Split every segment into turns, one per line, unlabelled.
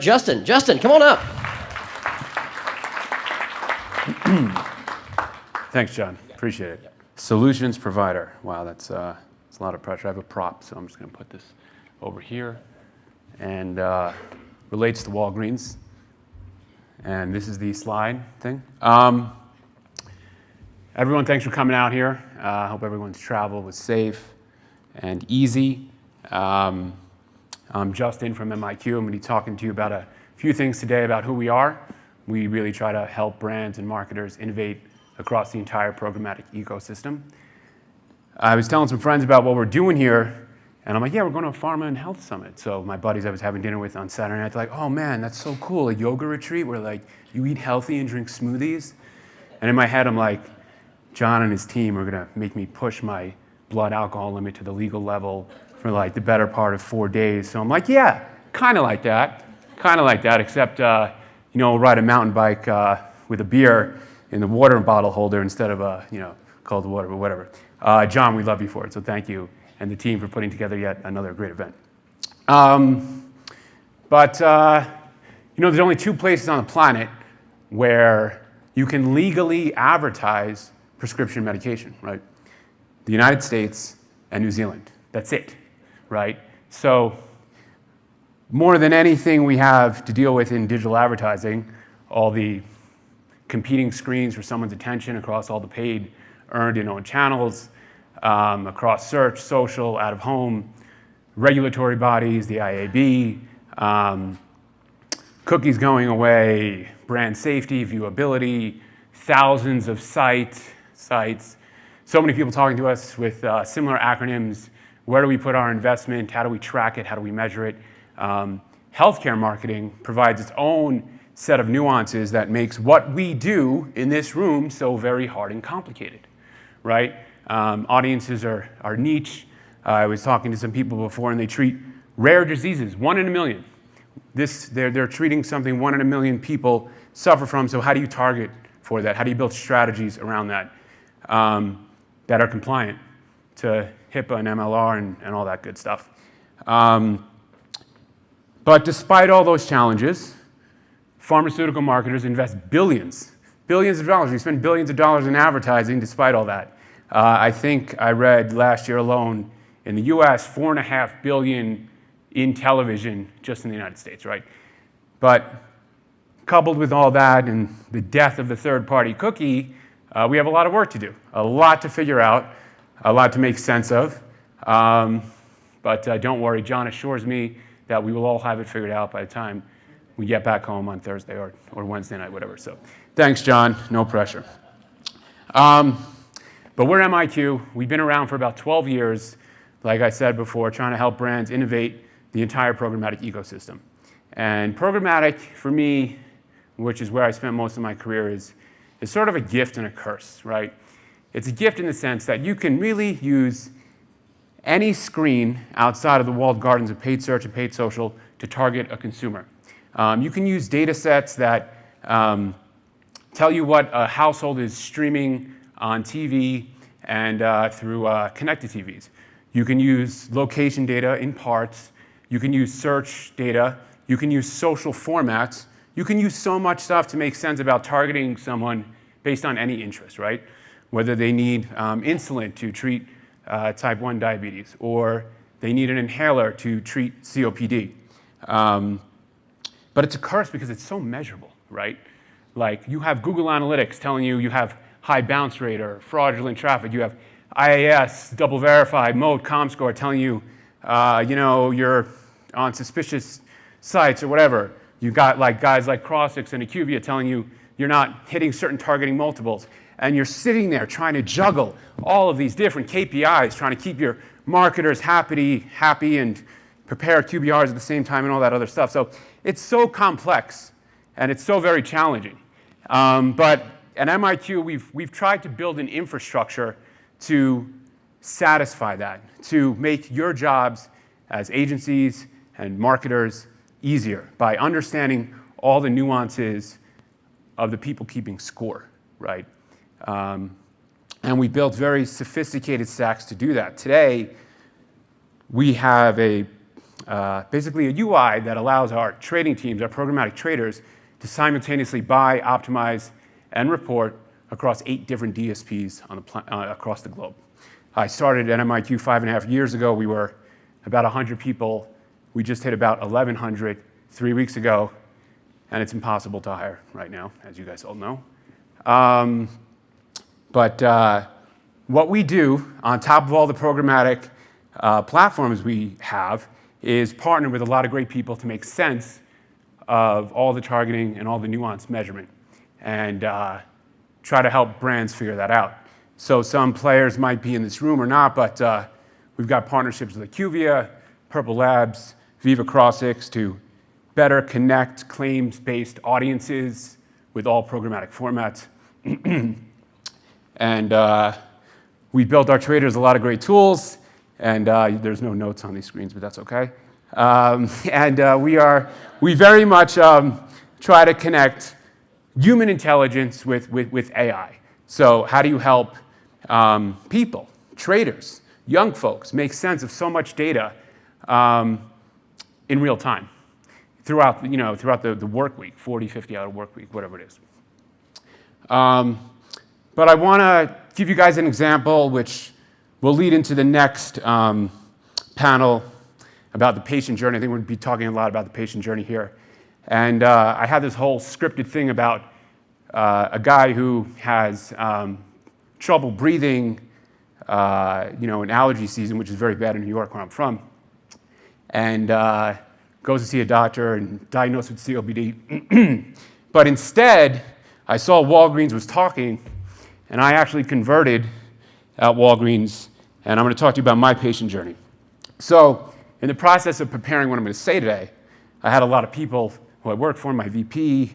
Justin. Justin, come on up.
Thanks, John. Appreciate it. Solutions provider. Wow, that's a lot of pressure. I have a prop, so I'm just going to put this over here. And relates to Walgreens. And this is the slide thing. Everyone, thanks for coming out here. I hope everyone's travel was safe and easy. I'm Justin from MiQ. I'm going to be talking to you about a few things today about who we are. We really try to help brands and marketers innovate across the entire programmatic ecosystem. I was telling some friends about what we're doing here, and I'm like, yeah, we're going to a pharma and health summit. So my buddies I was having dinner with on Saturday night, they're like, oh man, that's so cool, a yoga retreat where like you eat healthy and drink smoothies. And in my head, I'm like, John and his team are going to make me push my blood alcohol limit to the legal level for like the better part of 4 days. So I'm like, yeah, kind of like that, except, ride a mountain bike with a beer in the water bottle holder instead of, cold water, but whatever. John, we love you for it, so thank you, and the team for putting together yet another great event. There's only 2 places on the planet where you can legally advertise prescription medication, right? The United States and New Zealand. That's it, right? So more than anything we have to deal with in digital advertising, all the competing screens for someone's attention across all the paid, earned, and owned channels, across search, social, out of home, regulatory bodies, the IAB, cookies going away, brand safety, viewability, thousands of sites, so many people talking to us with similar acronyms. Where do we put our investment? How do we track it? How do we measure it? Healthcare marketing provides its own set of nuances that makes what we do in this room so very hard and complicated, right? Audiences are niche. I was talking to some people before, and they treat rare diseases, 1 in a million. They're treating something 1 in a million people suffer from, so how do you target for that? How do you build strategies around that that are compliant to HIPAA and MLR and all that good stuff? But despite all those challenges, pharmaceutical marketers invest billions of dollars. We spend billions of dollars in advertising despite all that. I think I read last year alone in the US, $4.5 billion in television just in the United States, right? But coupled with all that and the death of the third-party cookie, we have a lot of work to do, a lot to figure out, a lot to make sense of. But don't worry, John assures me that we will all have it figured out by the time we get back home on Thursday or Wednesday night, whatever. So thanks, John. No pressure. But we're MiQ. We've been around for about 12 years, like I said before, trying to help brands innovate the entire programmatic ecosystem. And programmatic, for me, which is where I spent most of my career, is sort of a gift and a curse, right? It's a gift in the sense that you can really use any screen outside of the walled gardens of paid search and paid social to target a consumer. You can use data sets that tell you what a household is streaming on TV and through connected TVs. You can use location data in parts. You can use search data. You can use social formats. You can use so much stuff to make sense about targeting someone based on any interest, right? Whether they need insulin to treat type 1 diabetes, or they need an inhaler to treat COPD. But it's a curse because it's so measurable, right? Like you have Google Analytics telling you have high bounce rate or fraudulent traffic. You have IAS, double verified, mode, ComScore telling you, you're on suspicious sites or whatever. You got like guys like Crossix and Acuvia telling you you're not hitting certain targeting multiples. And you're sitting there trying to juggle all of these different KPIs, trying to keep your marketers happy and prepare QBRs at the same time and all that other stuff. So it's so complex and it's so very challenging. But at MiQ, we've tried to build an infrastructure to satisfy that, to make your jobs as agencies and marketers easier by understanding all the nuances of the people keeping score, right? And we built very sophisticated stacks to do that. Today, we have a basically a UI that allows our trading teams, our programmatic traders, to simultaneously buy, optimize, and report across 8 different DSPs across the globe. I started at MiQ 5.5 years ago. We were about 100 people. We just hit about 1,100 3 weeks ago, and it's impossible to hire right now, as you guys all know. What we do on top of all the programmatic platforms we have is partner with a lot of great people to make sense of all the targeting and all the nuanced measurement, and try to help brands figure that out. So some players might be in this room or not, but we've got partnerships with IQVIA, Purple Labs, Viva Crossix to better connect claims-based audiences with all programmatic formats. And we built our traders a lot of great tools, and there's no notes on these screens, but that's okay. We very much try to connect human intelligence with AI. So how do you help people, traders, young folks make sense of so much data in real time throughout the work week, 40, 50-hour work week, whatever it is. But I want to give you guys an example which will lead into the next panel about the patient journey. I think we'll be talking a lot about the patient journey here. And I had this whole scripted thing about a guy who has trouble breathing, in allergy season, which is very bad in New York, where I'm from, and goes to see a doctor and diagnosed with COPD. But instead, I saw Walgreens was talking, and I actually converted at Walgreens, and I'm going to talk to you about my patient journey. So in the process of preparing what I'm going to say today, I had a lot of people who I work for, my VP,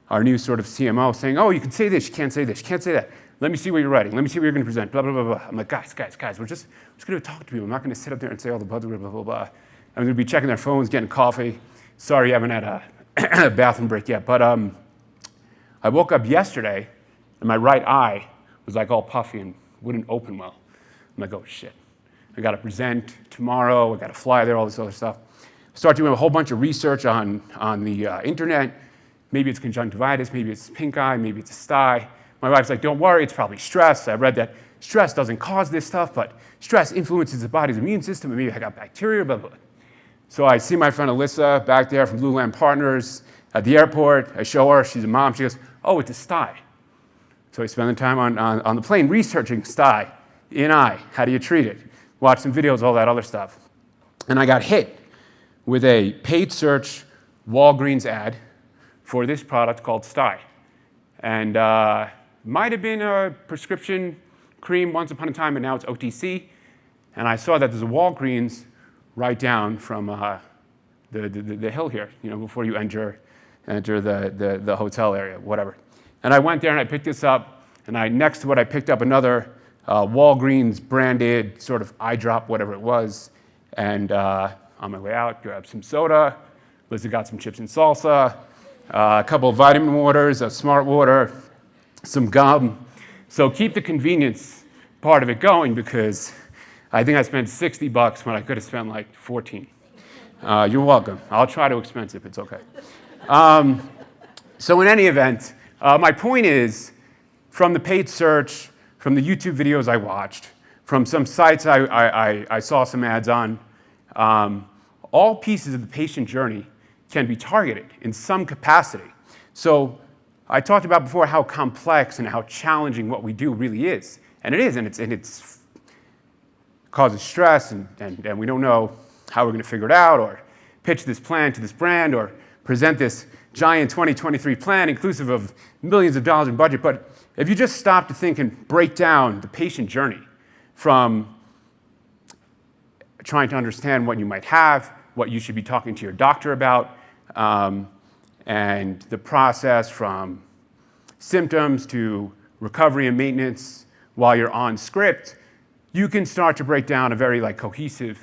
our new sort of CMO, saying, oh, you can say this, you can't say this, you can't say that. Let me see what you're writing. Let me see what you're going to present, blah, blah, blah, blah. I'm like, guys, we're just going to talk to people. I'm not going to sit up there and say all the blah, blah, blah, blah, blah. I'm going to be checking their phones, getting coffee. Sorry you haven't had a bathroom break yet. But I woke up yesterday, and my right eye was like all puffy and wouldn't open well. I'm like, oh, shit. I got to present tomorrow. I got to fly there, all this other stuff. Start doing a whole bunch of research on the internet. Maybe it's conjunctivitis, maybe it's pink eye, maybe it's a sty. My wife's like, don't worry, it's probably stress. I read that stress doesn't cause this stuff, but stress influences the body's immune system, and maybe I got bacteria, blah, blah, blah. So I see my friend Alyssa back there from Lululemon Partners at the airport. I show her, she's a mom. She goes, oh, it's a sty. So I spend the time on the plane researching sty, in eye, how do you treat it? Watch some videos, all that other stuff. And I got hit with a paid search Walgreens ad for this product called Sty. And might have been a prescription cream once upon a time, but now it's OTC. And I saw that there's a Walgreens right down from the hill here, before you enter the hotel area, whatever. And I went there and I picked this up, and next to it I picked up another Walgreens branded sort of eye drop, whatever it was. And on my way out, grabbed some soda. Lizzie got some chips and salsa, a couple of vitamin waters, a Smart Water, some gum. So keep the convenience part of it going, because I think I spent $60 when I could have spent like 14. You're welcome. I'll try to expense it if it's okay. So in any event, my point is, from the paid search, from the YouTube videos I watched, from some sites I saw some ads on, all pieces of the patient journey can be targeted in some capacity. So I talked about before how complex and how challenging what we do really is. And it is, and it's causes stress, and we don't know how we're going to figure it out, or pitch this plan to this brand, or present this giant 2023 plan inclusive of millions of dollars in budget. But if you just stop to think and break down the patient journey from trying to understand what you might have, what you should be talking to your doctor about, and the process from symptoms to recovery and maintenance while you're on script, you can start to break down a very cohesive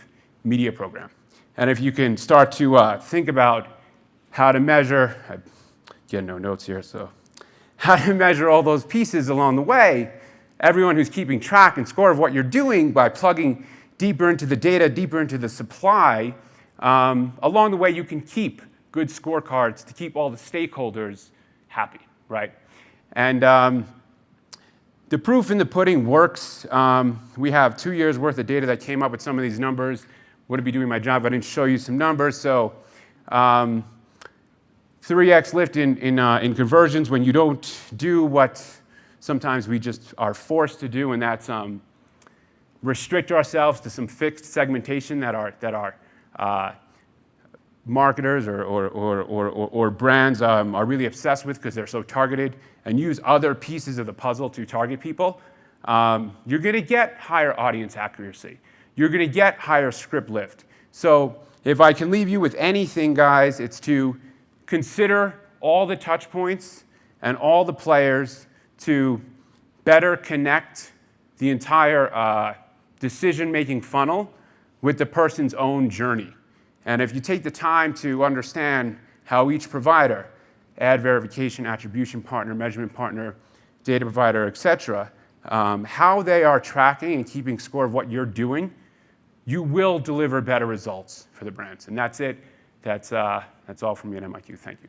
media program. And if you can start to think about how to measure, I get no notes here, so how to measure all those pieces along the way, everyone who's keeping track and score of what you're doing by plugging deeper into the data, deeper into the supply, along the way, you can keep good scorecards to keep all the stakeholders happy, right? And the proof in the pudding works. We have 2 years worth of data that came up with some of these numbers. Wouldn't be doing my job if I didn't show you some numbers. So 3x lift in conversions when you don't do what sometimes we just are forced to do, and that's restrict ourselves to some fixed segmentation that our marketers or brands are really obsessed with because they're so targeted, and use other pieces of the puzzle to target people. You're going to get higher audience accuracy. You're going to get higher script lift. So if I can leave you with anything, guys, it's to consider all the touch points and all the players to better connect the entire decision-making funnel with the person's own journey. And if you take the time to understand how each provider, ad verification, attribution partner, measurement partner, data provider, et cetera, how they are tracking and keeping score of what you're doing, you will deliver better results for the brands. And that's it. That's all from me at MiQ. Thank you.